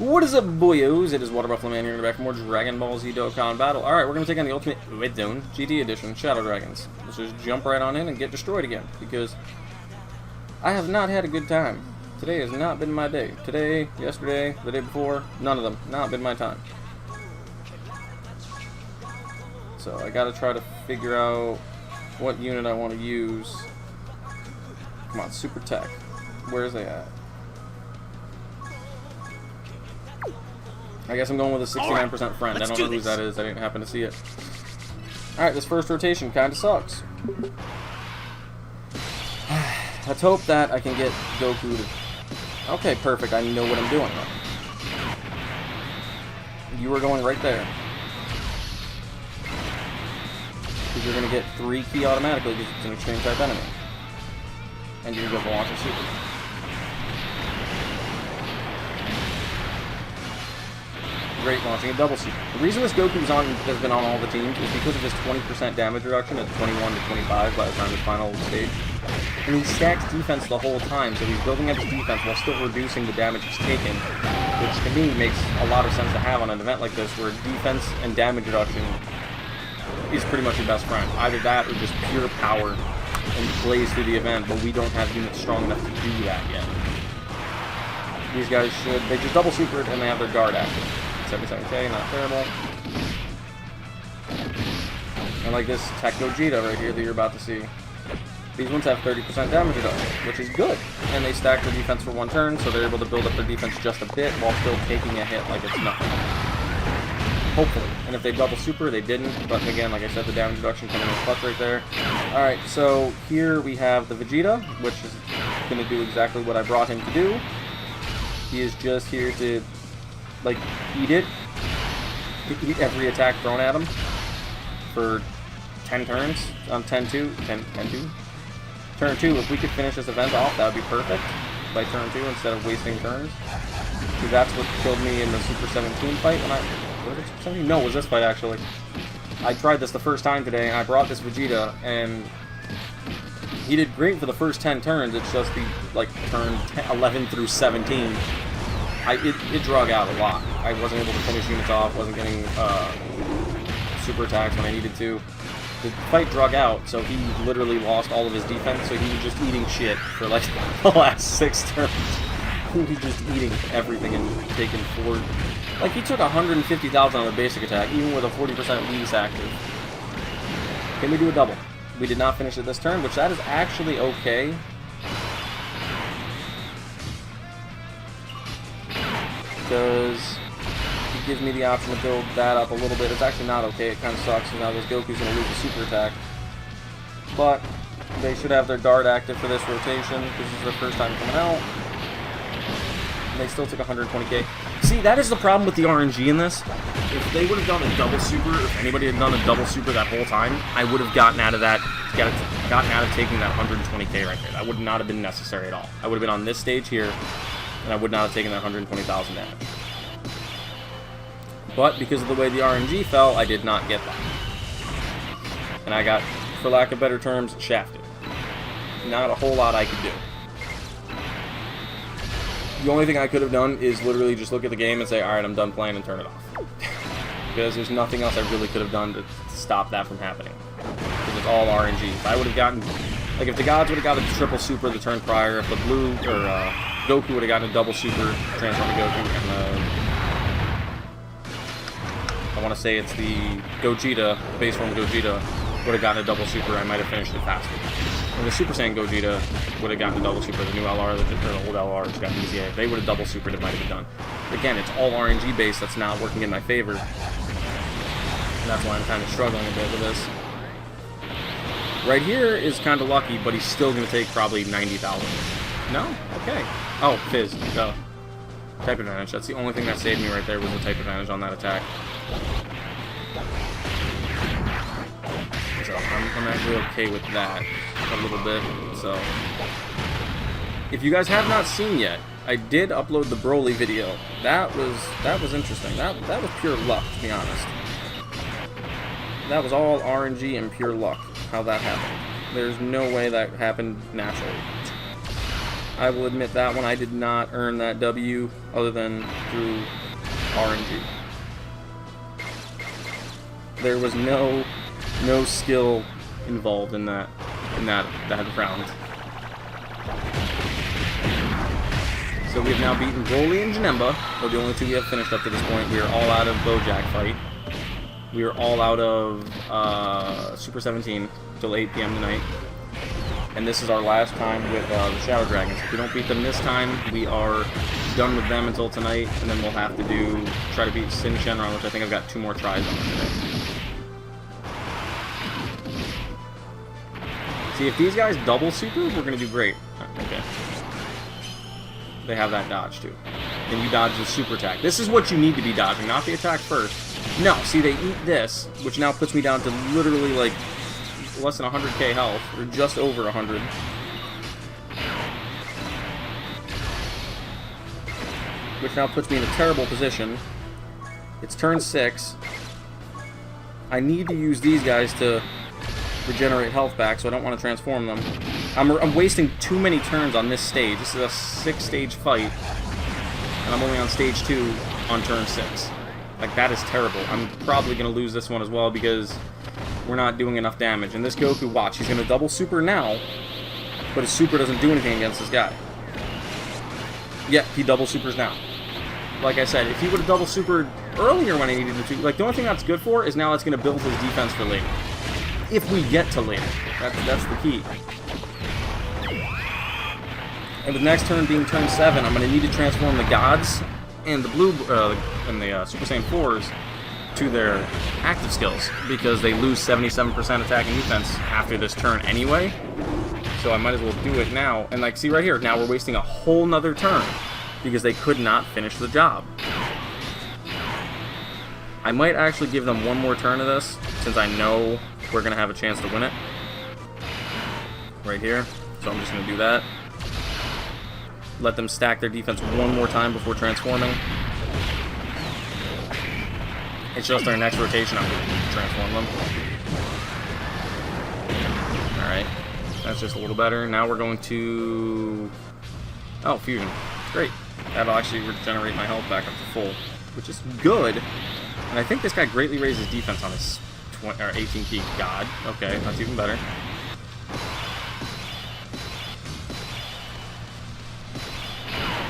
What is up, boyos? It is Water Buffalo Man here in the back for more Dragon Ball Z Dokkan battle. Alright, we're going to take on the Ultimate Red Zone GT Edition Shadow Dragons. Let's just jump right on in and get destroyed again, because I have not had a good time. Today has not been my day. Today, yesterday, the day before, none of them. Not been my time. So I got to try to figure out what unit I want to use. Come on, Super Tech. Where is they at? I guess I'm going with a 69% friend. I don't know whose that is. I didn't happen to see it. Alright, this first rotation kind of sucks. Let's hope that I can get Goku to... Okay, perfect. I know what I'm doing. You are going right there. Because you're going to get 3 ki automatically because it's an extreme type enemy. And you're going to go launch a super. Great, launching a double super. The reason this Goku has been on all the teams is because of his 20% damage reduction at 21 to 25 by the time of the final stage. And he stacks defense the whole time, so he's building up his defense while still reducing the damage he's taken, which to me makes a lot of sense to have on an event like this, where defense and damage reduction is pretty much your best friend. Either that or just pure power and blaze through the event, but we don't have units strong enough to do that yet. These guys should... They just double supered and they have their guard active. 77k, not terrible. And like this Tech Gogeta right here that you're about to see. These ones have 30% damage reduction, which is good. And they stack their defense for 1 turn, so they're able to build up their defense just a bit while still taking a hit like it's nothing. Hopefully. And if they double super, they didn't. But again, like I said, the damage reduction coming in clutch right there. Alright, so here we have the Vegeta, which is going to do exactly what I brought him to do. He is just here to... like, eat it. Eat every attack thrown at him for 10 turns. 10-2. 10-2. Turn 2, if we could finish this event off, that would be perfect. By turn 2 instead of wasting turns. Because that's what killed me in the Super 17 fight when I... Was it Super 17? No, it was this fight, actually. I tried this the first time today, and I brought this Vegeta, and... he did great for the first 10 turns. It's just the, like, turn 11 through 17... It drug out a lot. I wasn't able to finish units off, wasn't getting super attacks when I needed to. The fight drug out, so he literally lost all of his defense, so he was just eating shit for like the last 6 turns. He was just eating everything and taking 4... Like, he took 150,000 on the basic attack, even with a 40% lease active. Can we do a double? We did not finish it this turn, which that is actually okay. Because it gives me the option to build that up a little bit. It's actually not okay. It kind of sucks. So now this Goku's going to lose a super attack. But they should have their guard active for this rotation, because this is their first time coming out. And they still took 120k. See, that is the problem with the RNG in this. If they would have done a double super, if anybody had done a double super that whole time, I would have gotten out of that, gotten out of taking that 120k right there. That would not have been necessary at all. I would have been on this stage here, and I would not have taken that 120,000 damage. But because of the way the RNG fell, I did not get that. And I got, for lack of better terms, shafted. Not a whole lot I could do. The only thing I could have done is literally just look at the game and say, alright, I'm done playing, and turn it off. Because there's nothing else I really could have done to stop that from happening. Because it's all RNG. If I would have gotten... Like, if the gods would have got a triple super the turn prior, if the blue, or, Goku would have gotten a double super transform to Goku, and I want to say it's the Gogeta, base form Gogeta, would have gotten a double super, I might have finished it faster. And the Super Saiyan Gogeta would have gotten a double super, the new LR, or the old LR just got easier. If they would have double supered, it might have been done. But again, it's all RNG based, that's not working in my favor. And that's why I'm kind of struggling a bit with this. Right here is kind of lucky, but he's still going to take probably 90,000. No? Okay. Oh, Fizz. Duh. Type advantage. That's the only thing that saved me right there, was the type advantage on that attack. So, I'm actually okay with that a little bit. So, if you guys have not seen yet, I did upload the Broly video. That was interesting. That was pure luck, to be honest. That was all RNG and pure luck, how that happened. There's no way that happened naturally. I will admit that one. I did not earn that W other than through RNG. There was no skill involved in that round. So we have now beaten Broly and Janemba. They're the only two we have finished up to this point. We are all out of Bojack fight. We are all out of Super 17 till 8 p.m. tonight. And this is our last time with the Shadow Dragons. If we don't beat them this time, we are done with them until tonight, and then we'll have to try to beat Sin Shenron, which I think I've got 2 more tries on today. See, if these guys double super, we're going to do great. Okay. They have that dodge, too. And you dodge the super attack. This is what you need to be dodging, not the attack first. No, see, they eat this, which now puts me down to literally, like, less than 100k health, or just over 100. Which now puts me in a terrible position. It's turn 6. I need to use these guys to regenerate health back, so I don't want to transform them. I'm wasting too many turns on this stage. This is a 6-stage fight, and I'm only on stage 2 on turn 6. Like, that is terrible. I'm probably going to lose this one as well because we're not doing enough damage. And this Goku, watch, he's going to double super now, but his super doesn't do anything against this guy. Yep, he double supers now. Like I said, if he would have double supered earlier when he needed to, like, the only thing that's good for is now it's going to build his defense for later. If we get to later. That's the key. And with next turn being turn 7, I'm going to need to transform the gods and the Super Saiyan 4s to their active skills, because they lose 77% attack and defense after this turn anyway. So I might as well do it now. And like, see right here, now we're wasting a whole nother turn because they could not finish the job. I might actually give them one more turn of this, since I know we're going to have a chance to win it. Right here. So I'm just going to do that. Let them stack their defense one more time before transforming. It's just our next rotation I'm going to transform them. Alright. That's just a little better. Now we're going to... Oh, fusion. Great. That'll actually regenerate my health back up to full, which is good. And I think this guy greatly raises defense on his 18 key. God. Okay, that's even better.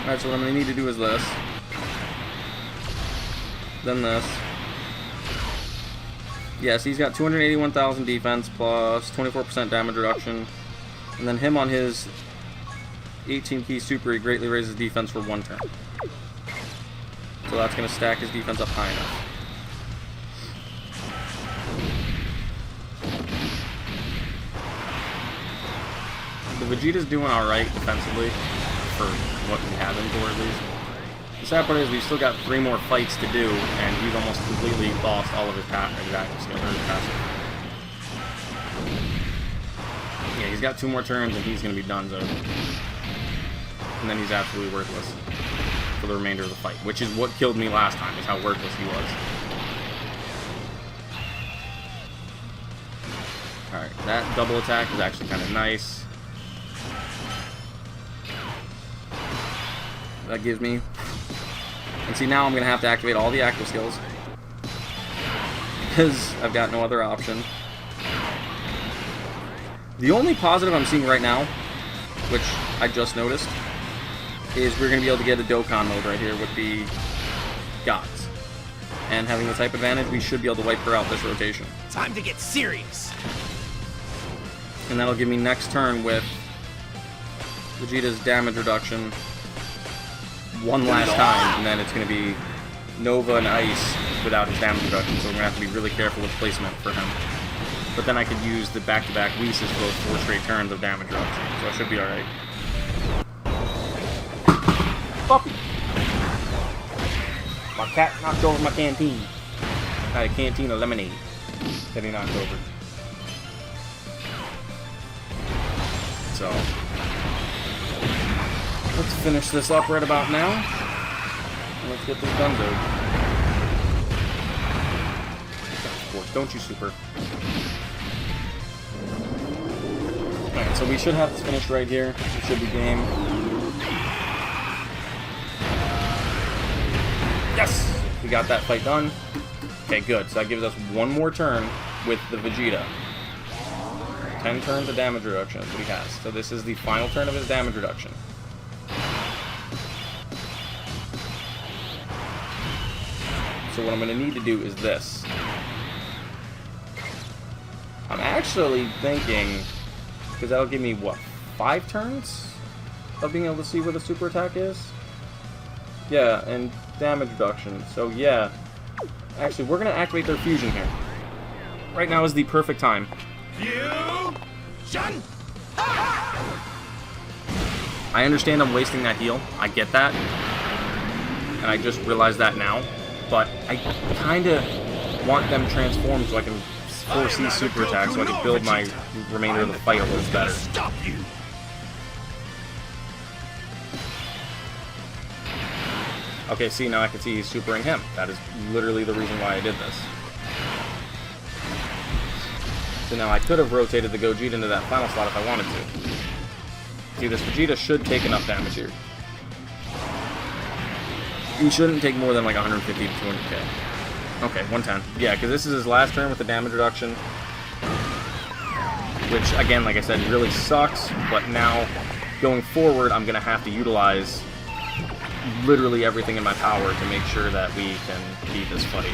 Alright, so what I'm going to need to do is this. Then this. Yes, he's got 281,000 defense plus 24% damage reduction. And then him on his 18 key super, he greatly raises defense for 1 turn. So that's going to stack his defense up high enough. The Vegeta's doing alright defensively for what we have him for, at least. The sad part is we've still got 3 more fights to do, and he's almost completely lost all of his active skill, or his passive. Yeah, he's got 2 more turns and he's going to be done, so. And then he's absolutely worthless for the remainder of the fight, which is what killed me last time, is how worthless he was. Alright, that double attack is actually kind of nice. That gives me... And see, now I'm going to have to activate all the active skills, because I've got no other option. The only positive I'm seeing right now, which I just noticed, is we're going to be able to get a Dokkan mode right here with the gods. And having the type advantage, we should be able to wipe her out this rotation. Time to get serious! And that'll give me next turn with Vegeta's damage reduction one last time, and then it's going to be Nova and Ice without his damage reduction, so we're going to have to be really careful with placement for him. But then I could use the back-to-back Whis for those 4 straight turns of damage reduction, so I should be alright. Puppy! My cat knocked over my canteen. I had a canteen of lemonade that he knocked over. So... let's finish this up right about now. And let's get this done, dude. Of course, don't you super. Alright, so we should have this finished right here. It should be game. Yes! We got that fight done. Okay, good. So that gives us one more turn with the Vegeta. 10 turns of damage reduction is what he has. So this is the final turn of his damage reduction. So what I'm going to need to do is this. I'm actually thinking, because that'll give me, what, 5 turns of being able to see where the super attack is? Yeah, and damage reduction. So yeah, actually we're going to activate their fusion here. Right now is the perfect time. Fusion! I understand I'm wasting that heal. I get that. And I just realized that now. But I kind of want them transformed so I can foresee super attack so I can build my remainder of the fight a little better. Stop you! Okay, see, now I can see he's supering him. That is literally the reason why I did this. So now I could have rotated the Gogeta into that final slot if I wanted to. See, this Vegeta should take enough damage here. He shouldn't take more than like 150 to 200k. Okay, 110. Yeah, because this is his last turn with the damage reduction. Which, again, like I said, really sucks. But now, going forward, I'm going to have to utilize literally everything in my power to make sure that we can beat this fight.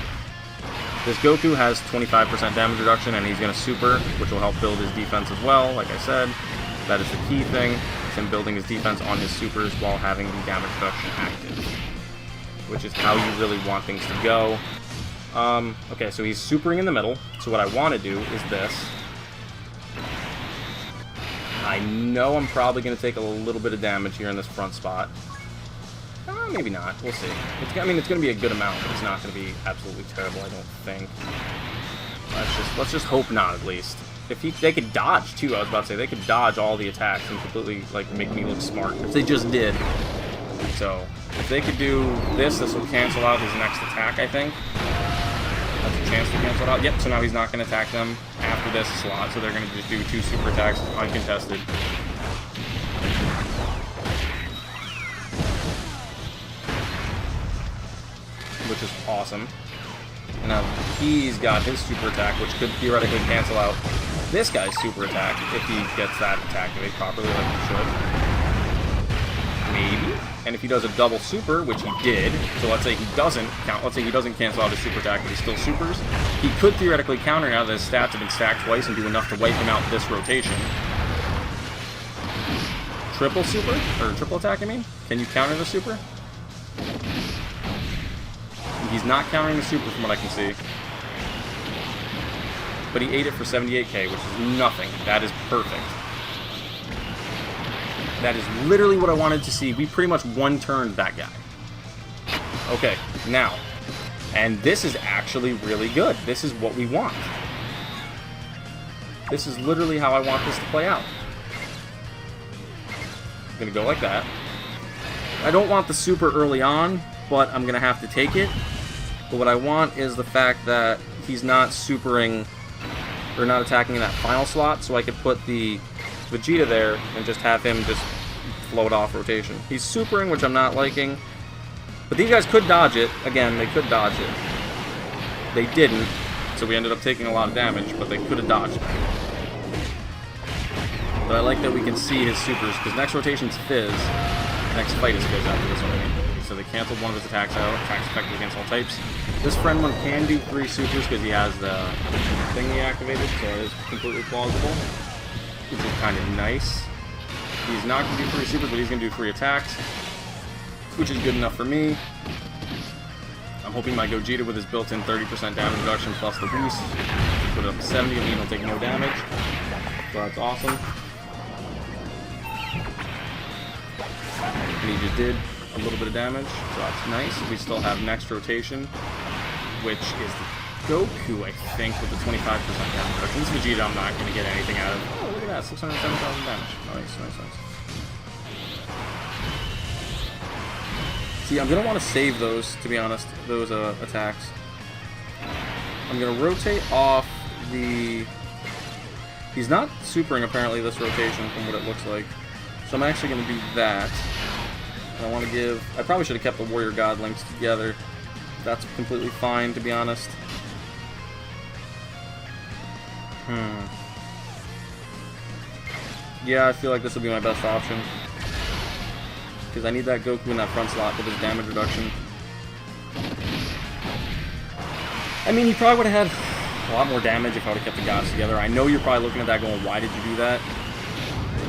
This Goku has 25% damage reduction, and he's going to super, which will help build his defense as well, like I said. That is the key thing, is him building his defense on his supers while having the damage reduction active, which is how you really want things to go. Okay, so he's supering in the middle, so what I want to do is this. I know I'm probably going to take a little bit of damage here in this front spot. Maybe not. We'll see. I mean, it's going to be a good amount, but it's not going to be absolutely terrible, I don't think. Let's just hope not, at least. If they could dodge, too, I was about to say. They could dodge all the attacks and completely, like, make me look smart, which they just did. So, if they could do this, this will cancel out his next attack, I think. That's a chance to cancel it out. Yep, so now he's not going to attack them after this slot, so they're going to just do 2 super attacks uncontested. Which is awesome. And now he's got his super attack, which could theoretically cancel out this guy's super attack if he gets that activated properly like he should. Maybe. And if he does a double super, which he did, so let's say he doesn't cancel out his super attack, but he still supers, he could theoretically counter now that his stats have been stacked twice and do enough to wipe him out this rotation. Triple super? Or triple attack, I mean? Can you counter the super? He's not countering the super from what I can see. But he ate it for 78k, which is nothing. That is perfect. That is literally what I wanted to see. We pretty much one-turned that guy. Okay, now. And this is actually really good. This is what we want. This is literally how I want this to play out. I'm going to go like that. I don't want the super early on, but I'm going to have to take it. But what I want is the fact that he's not supering, or not attacking in that final slot, so I could put the Vegeta there and just have him just float off rotation. He's supering, which I'm not liking. But these guys could dodge it. Again, they could dodge it. They didn't, so we ended up taking a lot of damage, but they could have dodged it. But I like that we can see his supers, because next rotation's Fizz. Next fight is Fizz after this one, I mean. So they canceled one of his attacks out. Attacks effective against all types. This friend one can do 3 supers because he has the thing he activated, so it is completely plausible. Which is kind of nice. He's not going to do 3 supers, but he's going to do 3 attacks. Which is good enough for me. I'm hoping my Gogeta with his built-in 30% damage reduction plus the boost. Put it up to 70 and he'll take no damage. So that's awesome. And he just did a little bit of damage, so that's nice. We still have next rotation, which is the Goku, I think, with the 25% damage reduction. This Vegeta I'm not going to get anything out of. Oh, look at that, 607,000 damage. Nice. See, I'm going to want to save those, to be honest, those attacks. I'm going to rotate off the... He's not supering, apparently, this rotation from what it looks like. So I'm actually going to do that. I want to give... I probably should have kept the Warrior God links together. That's completely fine, to be honest. Yeah, I feel like this will be my best option. Because I need that Goku in that front slot with his damage reduction. I mean, he probably would have had a lot more damage if I would have kept the gods together. I know you're probably looking at that going, why did you do that?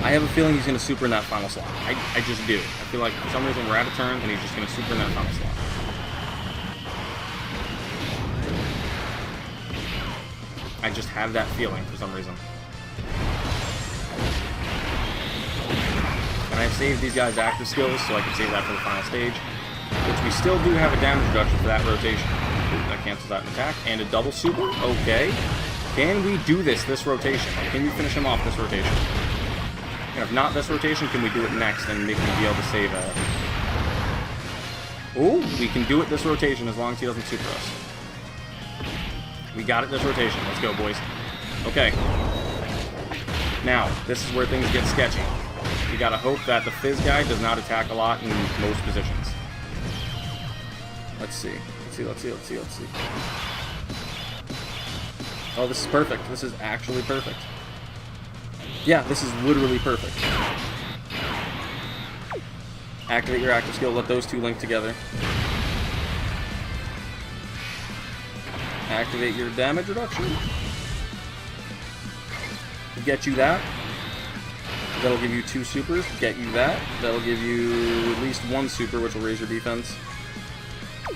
I have a feeling he's going to super in that final slot. I just do. I feel like for some reason we're out of turns and he's just going to super in that final slot. I just have that feeling for some reason. And I've saved these guys' active skills so I can save that for the final stage. Which we still do have a damage reduction for that rotation. That cancels out an attack. And a double super? Okay. Can we do this rotation? Can we finish him off this rotation? And if not this rotation, can we do it next and maybe be able to save it? Ooh, we can do it this rotation as long as he doesn't super us. We got it this rotation. Let's go, boys. Okay. Now, this is where things get sketchy. You gotta hope that the Fizz guy does not attack a lot in most positions. Let's see. Let's see. Oh, this is perfect. This is actually perfect. Yeah, this is literally perfect. Activate your active skill. Let those two link together. Activate your damage reduction. Get you that. That'll give you 2 supers. Get you that. That'll give you at least 1 super, which will raise your defense.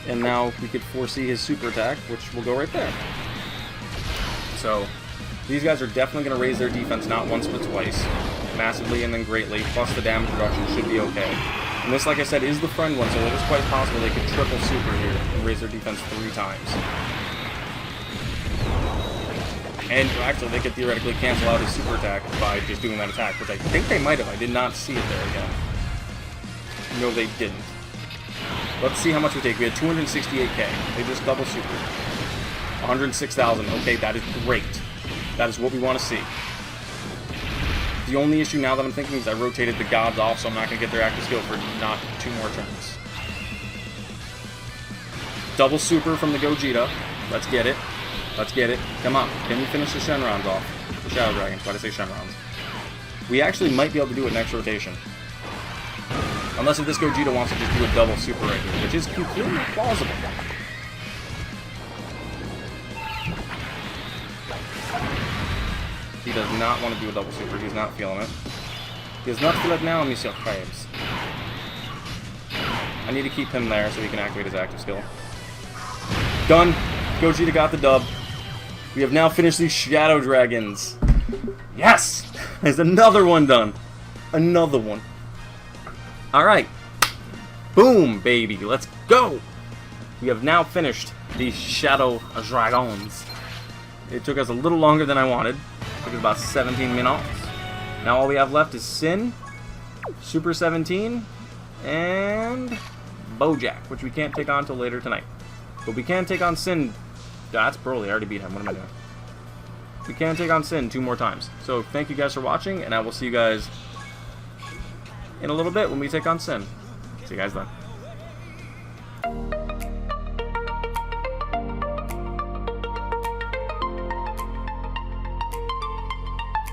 And now we could foresee his super attack, which will go right there. So, these guys are definitely going to raise their defense not once but twice. Massively and then greatly. Plus the damage reduction should be okay. And this, like I said, is the friend one, so it is quite possible they could triple super here and raise their defense 3 times. And actually, they could theoretically cancel out his super attack by just doing that attack, which I think they might have. I did not see it there again. No, they didn't. Let's see how much we take. We had 268k. They just double super. 106,000. Okay, that is great. That is what we want to see. The only issue now that I'm thinking is I rotated the gods off, so I'm not going to get their active skill for not 2 more turns. Double super from the Gogeta. Let's get it. Let's get it. Come on. Can we finish the Shenrons off? The Shadow Dragons. Why did I say Shenrons? We actually might be able to do it next rotation. Unless if this Gogeta wants to just do a double super right here, which is completely plausible. He does not want to do a double super. He's not feeling it. He does not feel it now, Monsieur Krabs. I need to keep him there so he can activate his active skill. Done. Gogeta got the dub. We have now finished these Shadow Dragons. Yes! There's another one done. Another one. Alright. Boom, baby. Let's go! We have now finished these Shadow Dragons. It took us a little longer than I wanted. It took us about 17 minutes. Now all we have left is Sin, Super 17, and Bojack, which we can't take on until later tonight. But we can take on Sin. That's Broly. I already beat him. What am I doing? We can take on Sin 2 more times. So thank you guys for watching, and I will see you guys in a little bit when we take on Sin. See you guys then.